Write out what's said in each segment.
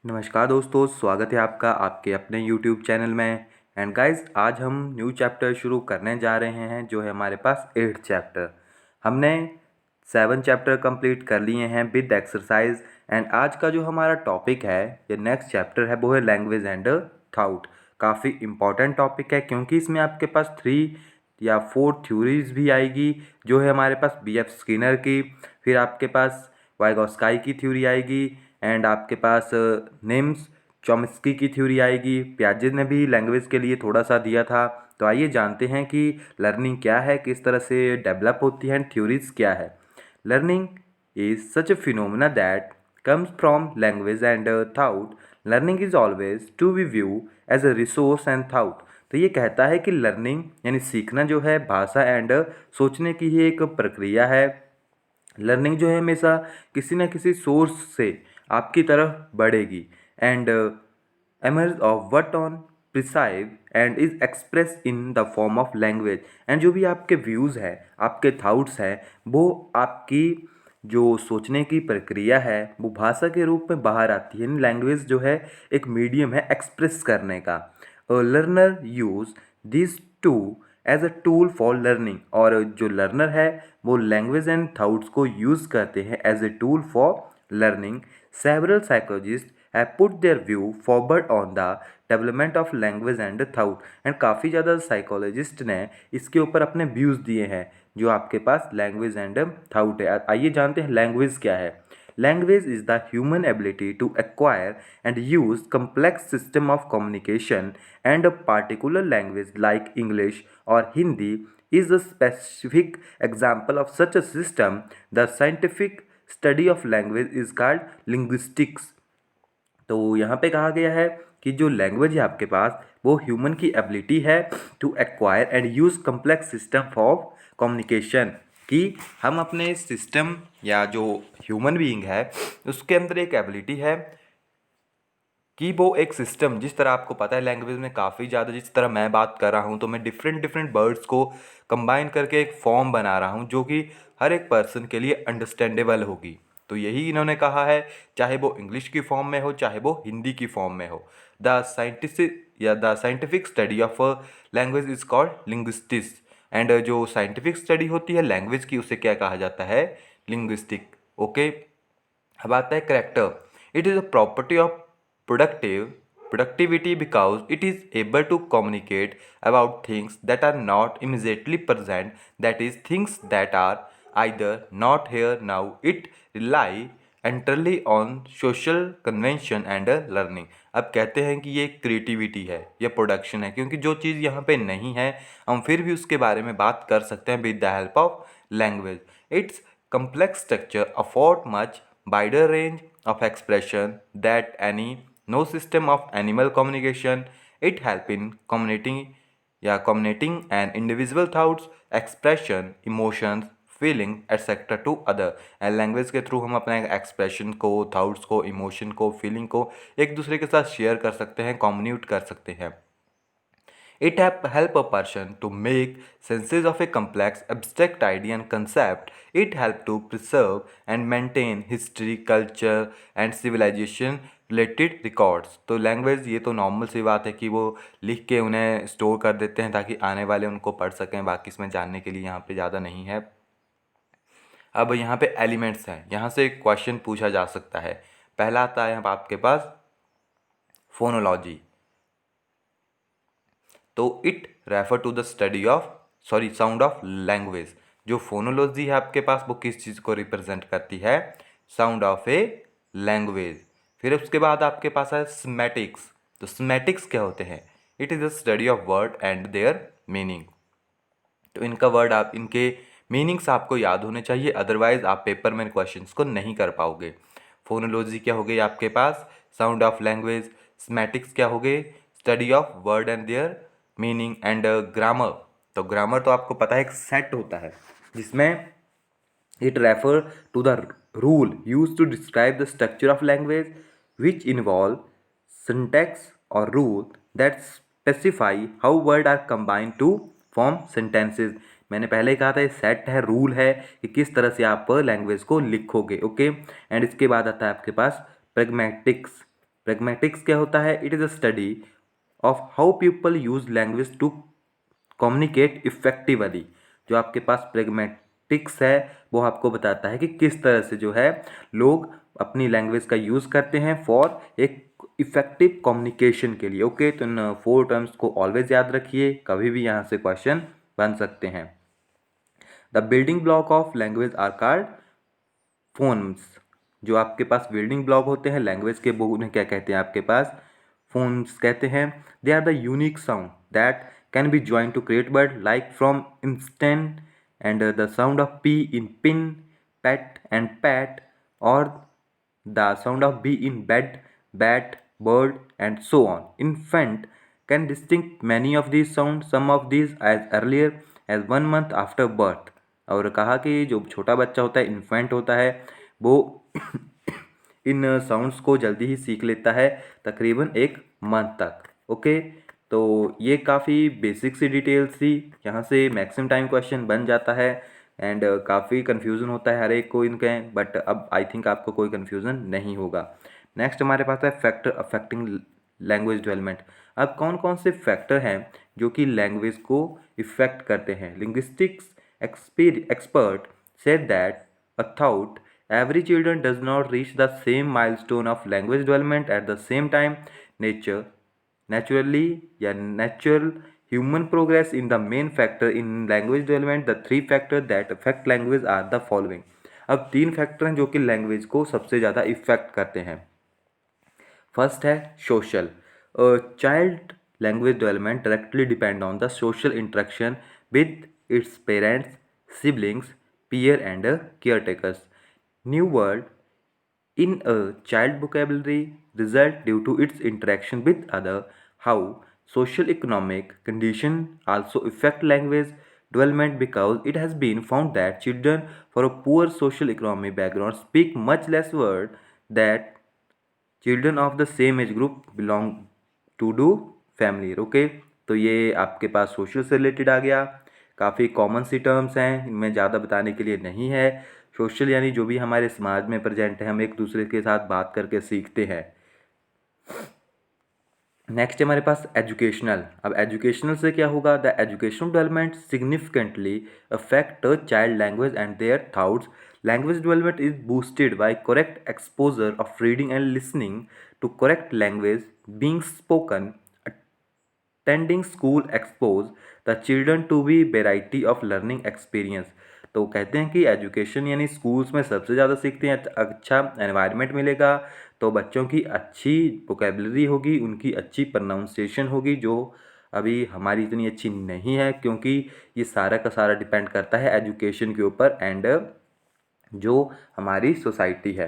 नमस्कार दोस्तों, स्वागत है आपका आपके अपने यूट्यूब चैनल में। एंड गाइस, आज हम न्यू चैप्टर शुरू करने जा रहे हैं जो है हमारे पास 8th चैप्टर। हमने 7 चैप्टर कंप्लीट कर लिए हैं विद एक्सरसाइज। एंड आज का जो हमारा टॉपिक है, ये नेक्स्ट चैप्टर है, वो है लैंग्वेज एंड थाउट। काफ़ी इंपॉर्टेंट टॉपिक है क्योंकि इसमें आपके पास 3 या 4 थ्योरीज भी आएगी जो है हमारे पास BF स्किनर की, फिर आपके पास वाइगोस्काई की थ्योरी आएगी, एंड आपके पास नेम्स चॉम्स्की की थ्योरी आएगी। पियाजे ने भी लैंग्वेज के लिए थोड़ा सा दिया था। तो आइए जानते हैं कि लर्निंग क्या है, किस तरह से डेवलप होती है, एंड थ्योरीज क्या है। Learning is such a phenomena that comes from language and thought. Learning is always to be viewed as a resource and thought. तो ये कहता है कि लर्निंग यानी सीखना जो है भाषा एंड सोचने की ही एक प्रक्रिया है। लर्निंग जो है हमेशा किसी न किसी सोर्स से आपकी तरफ बढ़ेगी and emerge of what on perceive and is express in the form of language. And जो भी आपके व्यूज़ हैं, आपके थाउट्स हैं, वो आपकी जो सोचने की प्रक्रिया है वो भाषा के रूप में बाहर आती है। लैंग्वेज जो है एक मीडियम है एक्सप्रेस करने का। Learner use this to as a tool for learning. और जो लर्नर है वो लैंग्वेज एंड थाउट्स को यूज़ करते हैं as a tool for learning. Several psychologists have put their view forward on the development of language and thought. And काफ़ी ज़्यादा psychologist ने इसके ऊपर अपने व्यूज़ दिए हैं जो आपके पास लैंग्वेज एंड थाउट है। आइए जानते हैं लैंग्वेज क्या है। Language is the human ability to acquire and use complex system of communication, and a particular language like English or Hindi is a specific example of such a system. The scientific study of language is called linguistics. तो यहाँ पे कहा गया है कि जो language है आपके पास वो ह्यूमन की एबिलिटी है to acquire and use complex system of communication. कि हम अपने सिस्टम या जो ह्यूमन बीइंग है उसके अंदर एक एबिलिटी है कि वो एक सिस्टम, जिस तरह आपको पता है लैंग्वेज में काफ़ी ज़्यादा, जिस तरह मैं बात कर रहा हूँ तो मैं डिफरेंट डिफरेंट वर्ड्स को कंबाइन करके एक फॉर्म बना रहा हूँ जो कि हर एक पर्सन के लिए अंडरस्टैंडेबल होगी। तो यही इन्होंने कहा है, चाहे वो इंग्लिश की फॉर्म में हो चाहे वो हिंदी की फॉर्म में हो। The scientific study of language is called linguistics. And जो साइंटिफिक स्टडी होती है लैंग्वेज की उसे क्या कहा जाता है? लिंग्विस्टिक। ओके, अब आता है character. It is a property of productivity because it is able to communicate about things that are not immediately present, that is things that are either not here now. It rely entirely on social convention and learning. अब कहते हैं कि ये creativity है, ये production है, क्योंकि जो चीज़ यहाँ पे नहीं है हम फिर भी उसके बारे में बात कर सकते हैं with the help of language. It's complex structure afford much wider range of expression that any no system of animal communication. It help in communicating an individual thoughts, expression, emotions, feeling etcetera to other. And language के through हम अपने expression को, thoughts को, emotion को, feeling को एक दूसरे के साथ शेयर कर सकते हैं, कम्युनिकेट कर सकते हैं। It help a person to make senses of a complex abstract idea and concept. It help to preserve and maintain history, culture and civilization related records. तो लैंग्वेज ये तो नॉर्मल सी बात है कि वो लिख के उन्हें स्टोर कर देते हैं ताकि आने वाले उनको पढ़ सकें, बाकी इसमें जानने के लिए यहाँ पे ज़्यादा नहीं है। अब यहाँ पे एलिमेंट्स हैं, यहाँ से एक क्वेश्चन पूछा जा सकता है। पहला आता है यहाँ आपके पास फोनोलॉजी। तो it refer to the study of sound of language. जो फोनोलॉजी है आपके पास वो किस चीज़ को रिप्रेजेंट करती है? Sound of a language. फिर उसके बाद आपके पास है स्मेटिक्स। तो स्मेटिक्स क्या होते हैं? It is the study of word and their meaning. तो इनका वर्ड आप इनके मीनिंग्स आपको याद होने चाहिए, अदरवाइज आप पेपर में क्वेश्चंस को नहीं कर पाओगे। फोनोलॉजी क्या हो गई आपके पास? Sound of language. स्मेटिक्स क्या हो गए? Study of word and their meaning. And grammar. तो ग्रामर तो आपको पता है एक सेट होता है जिसमें it refer to the rule use to describe the structure of language which involve syntax और rule that specify how word are combined to form sentences. मैंने पहले ही कहा था ये सेट है, रूल है कि किस तरह से आप लैंग्वेज को लिखोगे। ओके, एंड इसके बाद आता है आपके पास प्रैग्मेटिक्स। प्रेगमेटिक्स क्या होता है? It is a study of how people use language to communicate effectively. जो आपके पास प्रेगमेटिक्स है वो आपको बताता है कि किस तरह से जो है लोग अपनी लैंग्वेज का यूज़ करते हैं फॉर एक इफेक्टिव कम्युनिकेशन के लिए। ओके, तो इन 4 टर्म्स को ऑलवेज याद रखिए, कभी भी यहाँ से क्वेश्चन बन सकते हैं। The building block of language are called phones. जो आपके पास बिल्डिंग ब्लॉक होते हैं लैंग्वेज के वो उन्हें क्या कहते हैं? आपके पास फोन्स कहते हैं। They are the unique sound that can be join to create word like from instant and the sound of p in pin, pat and pat, और the sound of bee in bed, bat, bird, and so on. Infant can distinguish many of these sounds, some of these as earlier as 1 month after birth. और कहा कि जो छोटा बच्चा होता है, infant होता है, वो इन साउंड्स को जल्दी ही सीख लेता है, तकरीबन 1 मंथ तक। ओके, तो ये काफ़ी बेसिक सी डिटेल्स थी। यहाँ से मैक्सिमम टाइम क्वेश्चन बन जाता है एंड काफ़ी कन्फ्यूज़न होता है हर एक को इनके, बट अब आई थिंक आपको कोई कन्फ्यूज़न नहीं होगा। नेक्स्ट हमारे पास है फैक्टर अफेक्टिंग लैंग्वेज डेवलपमेंट। अब कौन कौन से फैक्टर हैं जो कि लैंग्वेज को इफ़ेक्ट करते हैं? Linguistics expert said that a thought every children does not reach the same milestone of language development at the same time. Naturally या natural human progress in the main factor in language development. The 3 factors that affect language are the following. अब 3 factor हैं जो कि language को सबसे ज़्यादा effect करते हैं। फर्स्ट है social. Child language development directly depend on the social interaction with its parents, siblings, peer and caretakers. New word in a child vocabulary result due to its interaction with other. How social economic condition also affect language development, because it has been found that children for a poor social economic background speak much less word that children of the same age group belong to do family. Okay, तो ये आपके पास social से related आ गया। काफ़ी common सी terms हैं, इनमें ज़्यादा बताने के लिए नहीं है। सोशल यानी जो भी हमारे समाज में प्रेजेंट है, हम एक दूसरे के साथ बात करके सीखते हैं। नेक्स्ट हमारे पास एजुकेशनल। अब एजुकेशनल से क्या होगा? The educational development significantly affect child language and their thoughts. Language development is boosted by correct exposure of reading and listening to correct language being spoken. Attending school expose the children to be variety of learning experience. तो कहते हैं कि education यानी schools में सबसे ज़्यादा सीखते हैं, अच्छा एनवायरनमेंट मिलेगा तो बच्चों की अच्छी वोकेबलरी होगी, उनकी अच्छी प्रोनाउंसिएशन होगी, जो अभी हमारी इतनी अच्छी नहीं है, क्योंकि ये सारा का सारा डिपेंड करता है एजुकेशन के ऊपर एंड जो हमारी सोसाइटी है।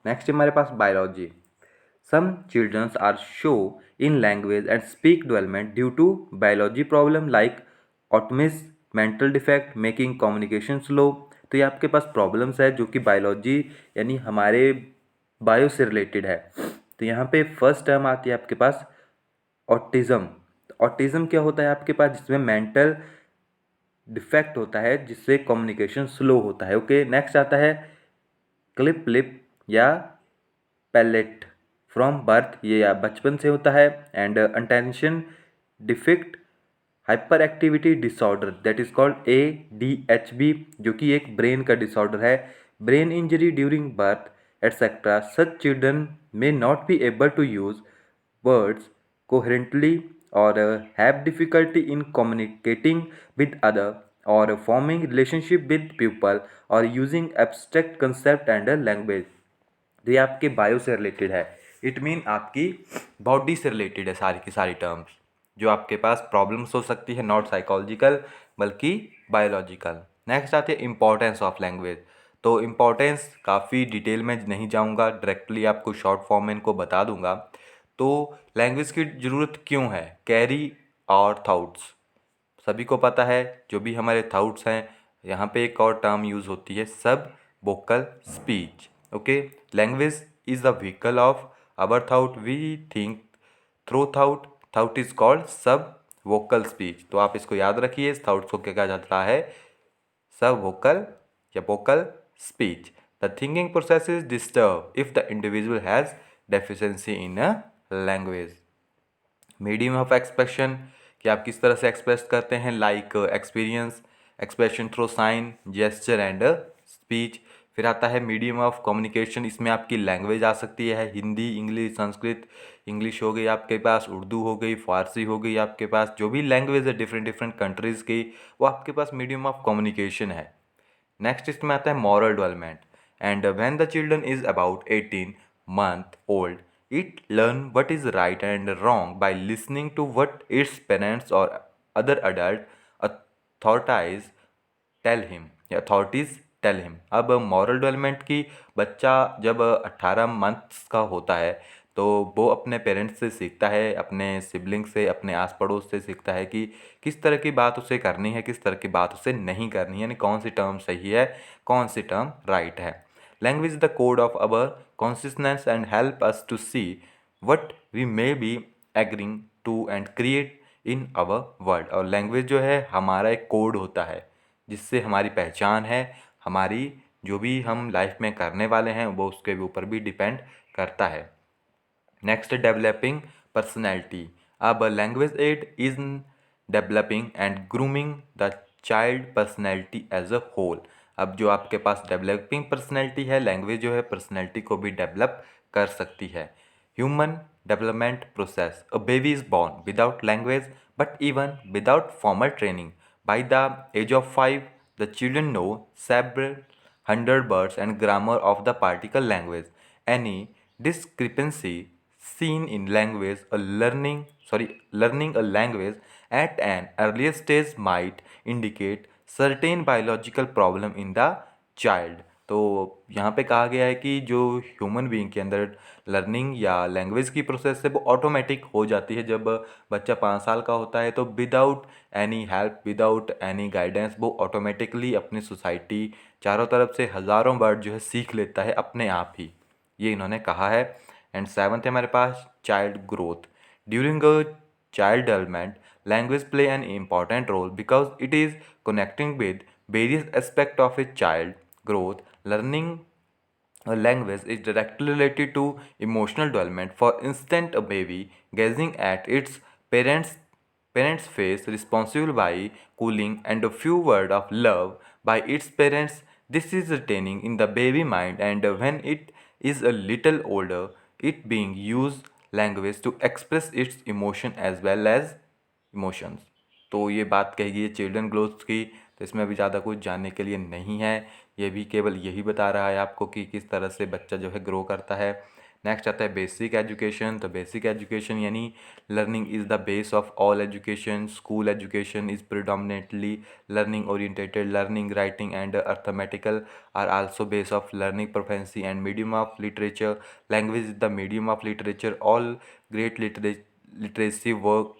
नेक्स्ट हमारे पास biology. Some childrens are show in language and speak development due to biology problem like autism, mental defect, making communication slow. तो ये आपके पास प्रॉब्लम्स है जो कि बायोलॉजी यानी हमारे बायो से रिलेटेड है। तो यहाँ पे फर्स्ट टर्म आती है आपके पास ऑटिज्म। ऑटिज्म क्या होता है आपके पास? जिसमें मेंटल डिफेक्ट होता है, जिससे कम्युनिकेशन स्लो होता है। ओके, नेक्स्ट आता है क्लिप लिप या पैलेट फ्रॉम बर्थ, ये या बचपन से होता है। And attention defect hyperactivity disorder, that is called ADHD, जो कि एक ब्रेन का डिसऑर्डर है। Brain injury during birth etcetera, such children may not be able to use words coherently or have difficulty in communicating with other or forming relationship with people or using abstract concept and language. तो ये आपके bio से related है, it mean आपकी body से related है सारी की सारी टर्म्स। जो आपके पास प्रॉब्लम्स हो सकती है नॉट साइकोलॉजिकल बल्कि बायोलॉजिकल। नेक्स्ट आती है इम्पोर्टेंस ऑफ लैंग्वेज। तो इम्पोर्टेंस काफ़ी डिटेल में नहीं जाऊंगा, डायरेक्टली आपको शॉर्ट फॉर्म में इनको बता दूंगा। तो लैंग्वेज की ज़रूरत क्यों है? कैरी और थाउट्स सभी को पता है, जो भी हमारे थाउट्स हैं। यहाँ पे एक और टर्म यूज़ होती है subvocal speech. Okay, language is the vehicle of our thought, we think through thought, thought is called subvocal speech. तो आप इसको याद रखिए, इस थाउट्स को क्या कहा जाता है? सब वोकल या vocal speech. The thinking process is disturb if the individual has deficiency in a language. Medium of expression, कि आप किस तरह से एक्सप्रेस करते हैं, like experience, expression through sign, gesture and speech. फिर आता है मीडियम ऑफ कम्युनिकेशन, इसमें आपकी लैंग्वेज आ सकती है हिंदी, इंग्लिश, संस्कृत। इंग्लिश हो गई आपके पास, उर्दू हो गई, फारसी हो गई आपके पास, जो भी लैंग्वेज है डिफरेंट डिफरेंट कंट्रीज़ की, वो आपके पास मीडियम ऑफ कम्युनिकेशन है। नेक्स्ट इसमें आता है moral development, and when the children is about 18 month old, it learn what is right and wrong by listening to what its parents or other adult authorities tell him। अब moral development की, बच्चा जब 18 months का होता है तो वो अपने पेरेंट्स से सीखता है, अपने सिबलिंग से, अपने आस पड़ोस से सीखता है कि किस तरह की बात उसे करनी है, किस तरह की बात उसे नहीं करनी है, यानी कौन सी टर्म सही है, कौन सी टर्म राइट है। Language is the code of our consciousness and help us to see what we may be agreeing to and create in our world. और लैंग्वेज जो है हमारा एक कोड होता है जिससे हमारी पहचान है, हमारी जो भी हम लाइफ में करने वाले हैं वो उसके ऊपर भी डिपेंड करता है। Next, developing personality. अब language aid is developing and grooming the child personality as a whole. अब जो आपके पास डेवलपिंग पर्सनैलिटी है, लैंग्वेज जो है पर्सनैलिटी को भी डेवलप कर सकती है। Human development process, a baby is born without language but even without formal training. By the age of 5, the children know several hundred words and grammar of the particle language. Any discrepancy seen in learning a language at an earlier stage might indicate certain biological problem in the child। तो यहाँ पे कहा गया है कि जो human being के अंदर लर्निंग या लैंग्वेज की प्रोसेस है वो ऑटोमेटिक हो जाती है जब बच्चा 5 साल का होता है, तो without any help, without any guidance वो ऑटोमेटिकली अपनी सोसाइटी चारों तरफ से हज़ारों वर्ड जो है सीख लेता है अपने आप ही, ये इन्होंने कहा है। एंड सेवन्थ है हमारे पास child growth. During a child development, language play an important role because it is connecting with various aspect of a child growth। Learning a language is directly related to emotional development. For instance, a baby gazing at its parents' face, responsible by cooling and a few words of love by its parents. This is retaining in the baby mind, and when it is a little older, it being used language to express its emotion as well as emotions. तो ये बात कही गई है children growth की, तो इसमें अभी ज़्यादा कुछ जानने के लिए नहीं है, ये भी केवल यही बता रहा है आपको कि किस तरह से बच्चा जो है ग्रो करता है। नेक्स्ट आता है बेसिक एजुकेशन। तो बेसिक एजुकेशन यानी learning is the base of all education. School education is predominantly learning oriented. Learning, writing and arithmetical are also base of learning proficiency and medium of literature. Language is the medium of literature. All great literacy work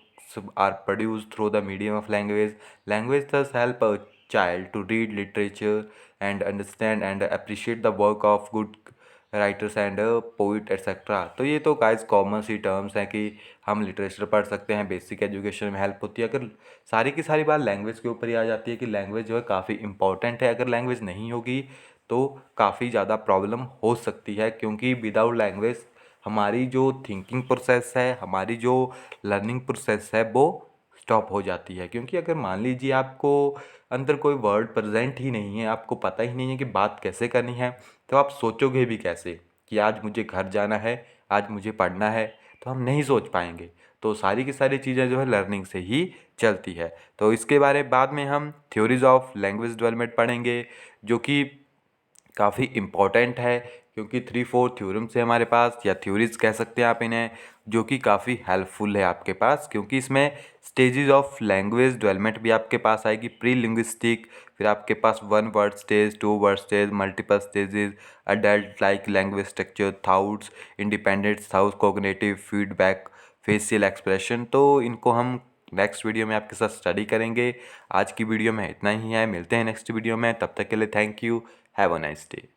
are produced through the medium of language. Language thus help a child to read literature and understand and appreciate the work of good writers and poet etcetera. तो ये तो guys common सी terms हैं कि हम literature पढ़ सकते हैं, basic education में हेल्प होती है। अगर सारी की सारी बात लैंग्वेज के ऊपर ही आ जाती है कि लैंग्वेज जो है काफ़ी इंपॉर्टेंट है, अगर लैंग्वेज नहीं होगी तो काफ़ी ज़्यादा प्रॉब्लम हो सकती है, क्योंकि विदाउट लैंग्वेज हमारी जो थिंकिंग प्रोसेस है, हमारी जो लर्निंग प्रोसेस है वो स्टॉप हो जाती है। क्योंकि अगर मान लीजिए आपको अंदर कोई वर्ड प्रेजेंट ही नहीं है, आपको पता ही नहीं है कि बात कैसे करनी है, तो आप सोचोगे भी कैसे कि आज मुझे घर जाना है, आज मुझे पढ़ना है, तो हम नहीं सोच पाएंगे। तो सारी की सारी चीज़ें जो है लर्निंग से ही चलती है। तो इसके बारे में बाद में हम थ्योरीज ऑफ लैंग्वेज डेवलपमेंट पढ़ेंगे, जो कि काफ़ी इम्पॉर्टेंट है, क्योंकि 3-4 थ्योरम्स है हमारे पास, या थ्योरीज कह सकते हैं आप इन्हें, जो कि काफ़ी हेल्पफुल है आपके पास, क्योंकि इसमें स्टेजेस ऑफ लैंग्वेज डेवलपमेंट भी आपके पास आएगी। प्री लिंग्विस्टिक, फिर आपके पास 1 word stage, 2 word stage, multiple stages, adult like language structure, thoughts, independent thoughts, cognitive feedback, facial expression. तो इनको हम नेक्स्ट वीडियो में आपके साथ स्टडी करेंगे। आज की वीडियो में इतना ही है, मिलते हैं नेक्स्ट वीडियो में, तब तक के लिए thank you, have a nice day.